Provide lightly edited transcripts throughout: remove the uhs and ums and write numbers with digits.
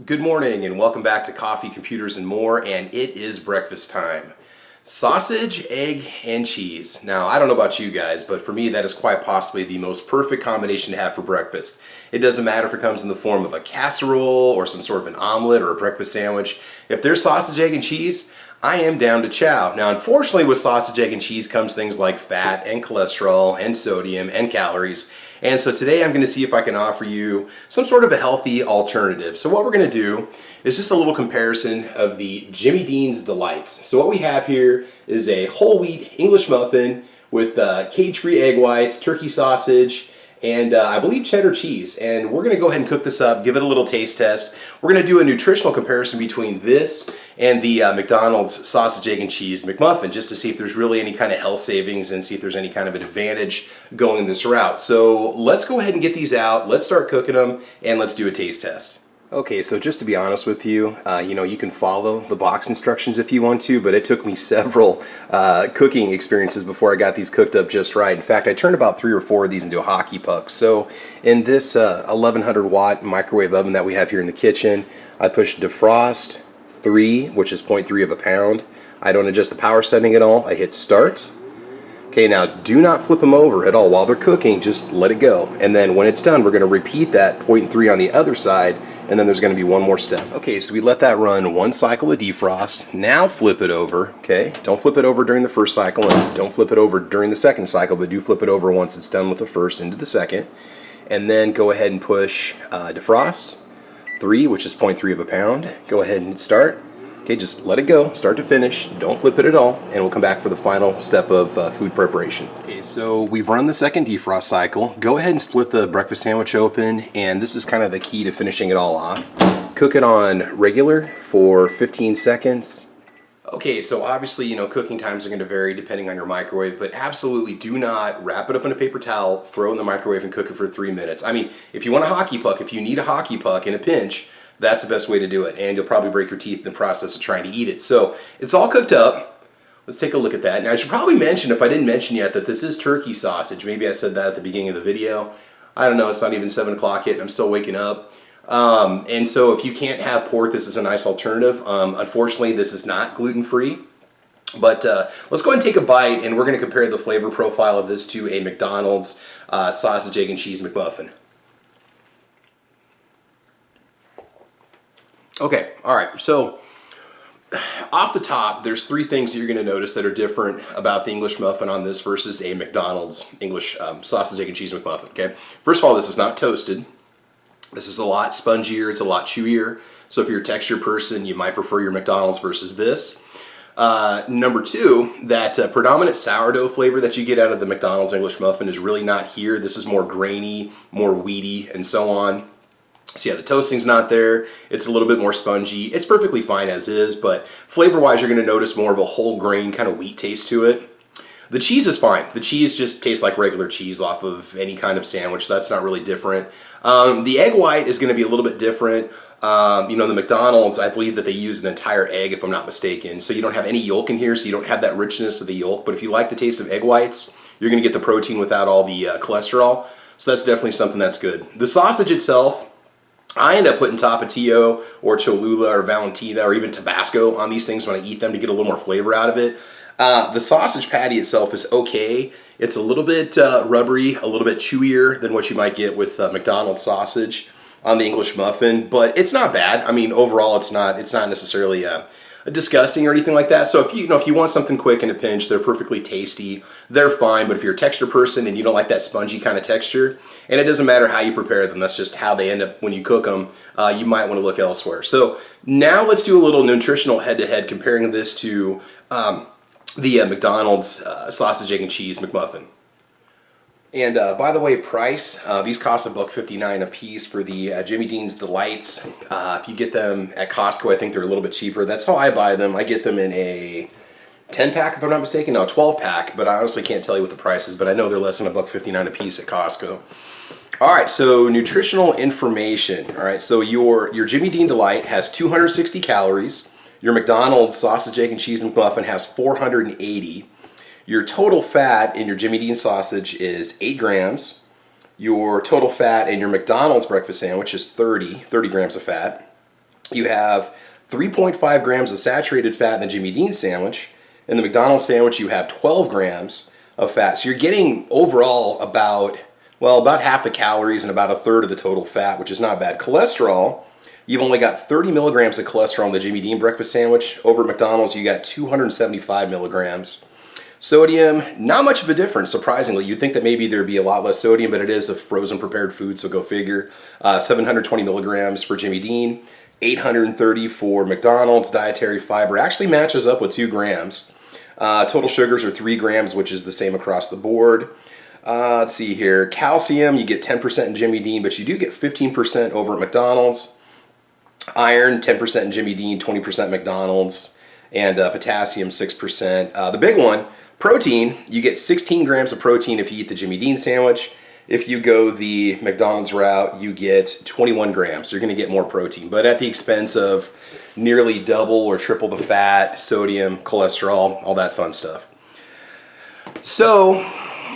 Good morning and welcome back to Coffee, Computers, and More, and it is breakfast time. Sausage, egg, and cheese. Now, I don't know about you guys, but for me that is quite possibly the most perfect combination to have for breakfast. It doesn't matter if it comes in the form of a casserole or some sort of an omelet or a breakfast sandwich. If there's sausage, egg, and cheese, I am down to chow. Now, unfortunately, with sausage, egg, and cheese comes things like fat and cholesterol and sodium and calories. And so today I'm going to see if I can offer you some sort of a healthy alternative. So what we're going to do is just a little comparison of the Jimmy Dean's Delights. So what we have here is a whole wheat English muffin with cage-free egg whites, turkey sausage, and I believe cheddar cheese. And we're going to go ahead and cook this up, give it a little taste test. We're going to do a nutritional comparison between this and the McDonald's sausage, egg, and cheese McMuffin, just to see if there's really any kind of health savings and see if there's any kind of an advantage going this route. So let's go ahead and get these out. Let's start cooking them and let's do a taste test. Okay, so just to be honest with you, you can follow the box instructions if you want to, but it took me several cooking experiences before I got these cooked up just right. In fact, I turned about 3 or 4 of these into a hockey puck. So in this 1100 watt microwave oven that we have here in the kitchen, I push defrost 3, which is 0.3 of a pound. I don't adjust the power setting at all. I hit start. Okay, now do not flip them over at all while they're cooking, just let it go. And then when it's done, we're going to repeat that 0.3 on the other side, and then there's going to be one more step. Okay, so we let that run one cycle of defrost. Now flip it over, okay? Don't flip it over during the first cycle, and don't flip it over during the second cycle, but do flip it over once it's done with the first into the second. And then go ahead and push defrost 3, which is 0.3 of a pound. Go ahead and start. Okay, just let it go, start to finish, don't flip it at all, and we'll come back for the final step of food preparation. Okay, so we've run the second defrost cycle. Go ahead and split the breakfast sandwich open, and this is kind of the key to finishing it all off. Cook it on regular for 15 seconds. Okay, so obviously, cooking times are going to vary depending on your microwave, but absolutely do not wrap it up in a paper towel, throw it in the microwave, and cook it for 3 minutes. I mean, if you want a hockey puck, if you need a hockey puck in a pinch, that's the best way to do it, and you'll probably break your teeth in the process of trying to eat it. So it's all cooked up. Let's take a look at that. Now I should probably mention, if I didn't mention yet, that this is turkey sausage. Maybe I said that at the beginning of the video. I don't know, it's not even 7 o'clock yet and I'm still waking up. And so if you can't have pork, this is a nice alternative. Unfortunately, this is not gluten-free. But let's go ahead and take a bite, and we're going to compare the flavor profile of this to a McDonald's sausage, egg, and cheese McMuffin. Okay, all right, so off the top, there's 3 things that you're going to notice that are different about the English muffin on this versus a McDonald's English sausage, egg, and cheese McMuffin, okay? First of all, this is not toasted. This is a lot spongier, it's a lot chewier. So if you're a texture person, you might prefer your McDonald's versus this. Number 2, that predominant sourdough flavor that you get out of the McDonald's English muffin is really not here. This is more grainy, more wheaty, and so on. So yeah, the toasting's not there. It's a little bit more spongy. It's perfectly fine as is, but flavor-wise, you're going to notice more of a whole grain kind of wheat taste to it. The cheese is fine. The cheese just tastes like regular cheese off of any kind of sandwich, so that's not really different. The egg white is going to be a little bit different. The McDonald's, I believe that they use an entire egg, if I'm not mistaken. So you don't have any yolk in here, so you don't have that richness of the yolk. But if you like the taste of egg whites, you're going to get the protein without all the cholesterol. So that's definitely something that's good. The sausage itself, I end up putting Tapatio or Cholula or Valentina or even Tabasco on these things when I eat them to get a little more flavor out of it. The sausage patty itself is okay. It's a little bit rubbery, a little bit chewier than what you might get with McDonald's sausage on the English muffin, but it's not bad. I mean, overall, it's not necessarily disgusting or anything like that. So if you want something quick in a pinch, they're perfectly tasty. They're fine, but if you're a texture person and you don't like that spongy kind of texture, and it doesn't matter how you prepare them, that's just how they end up when you cook them, you might want to look elsewhere. So now let's do a little nutritional head-to-head comparing this to the McDonald's sausage, egg, and cheese McMuffin. And by the way, price, these cost $1.59 a piece for the Jimmy Dean's Delights. If you get them at Costco, I think they're a little bit cheaper. That's how I buy them. I get them in a 10-pack, if I'm not mistaken. No, a 12-pack, but I honestly can't tell you what the price is, but I know they're less than $1.59 a piece at Costco. All right, so nutritional information. All right, so your Jimmy Dean Delight has 260 calories. Your McDonald's sausage, egg, and cheese McMuffin has 480. Your total fat in your Jimmy Dean sausage is 8 grams. Your total fat in your McDonald's breakfast sandwich is 30 grams of fat. You have 3.5 grams of saturated fat in the Jimmy Dean sandwich. In the McDonald's sandwich, you have 12 grams of fat. So you're getting overall about half the calories and about a third of the total fat, which is not bad. Cholesterol, you've only got 30 milligrams of cholesterol in the Jimmy Dean breakfast sandwich. Over at McDonald's, you got 275 milligrams. Sodium, not much of a difference, surprisingly. You'd think that maybe there'd be a lot less sodium, but it is a frozen prepared food, so go figure. 720 milligrams for Jimmy Dean, 830 for McDonald's. Dietary fiber actually matches up with 2 grams. Total sugars are 3 grams, which is the same across the board. Let's see here. Calcium, you get 10% in Jimmy Dean, but you do get 15% over at McDonald's. Iron, 10% in Jimmy Dean, 20% McDonald's. And potassium, 6%. The big one, protein, you get 16 grams of protein if you eat the Jimmy Dean sandwich. If you go the McDonald's route, you get 21 grams. So you're going to get more protein, but at the expense of nearly double or triple the fat, sodium, cholesterol, all that fun stuff. So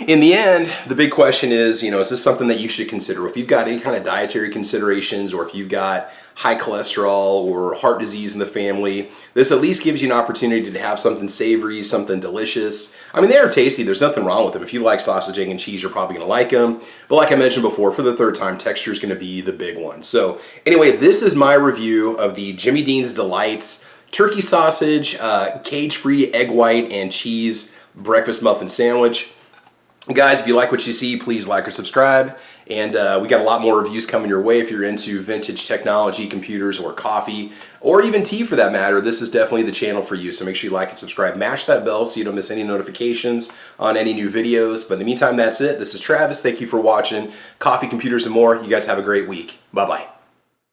in the end, the big question is, is this something that you should consider? If you've got any kind of dietary considerations, or if you've got high cholesterol or heart disease in the family, this at least gives you an opportunity to have something savory, something delicious. I mean, they are tasty. There's nothing wrong with them. If you like sausage, egg, and cheese, you're probably going to like them. But like I mentioned before, for the third time, texture is going to be the big one. So anyway, this is my review of the Jimmy Dean's Delights turkey sausage, cage-free egg white and cheese breakfast muffin sandwich. Guys, if you like what you see, please like or subscribe. And we got a lot more reviews coming your way if you're into vintage technology, computers, or coffee, or even tea for that matter. This is definitely the channel for you. So make sure you like and subscribe. Mash that bell so you don't miss any notifications on any new videos. But in the meantime, that's it. This is Travis. Thank you for watching Coffee, Computers, and More. You guys have a great week. Bye-bye.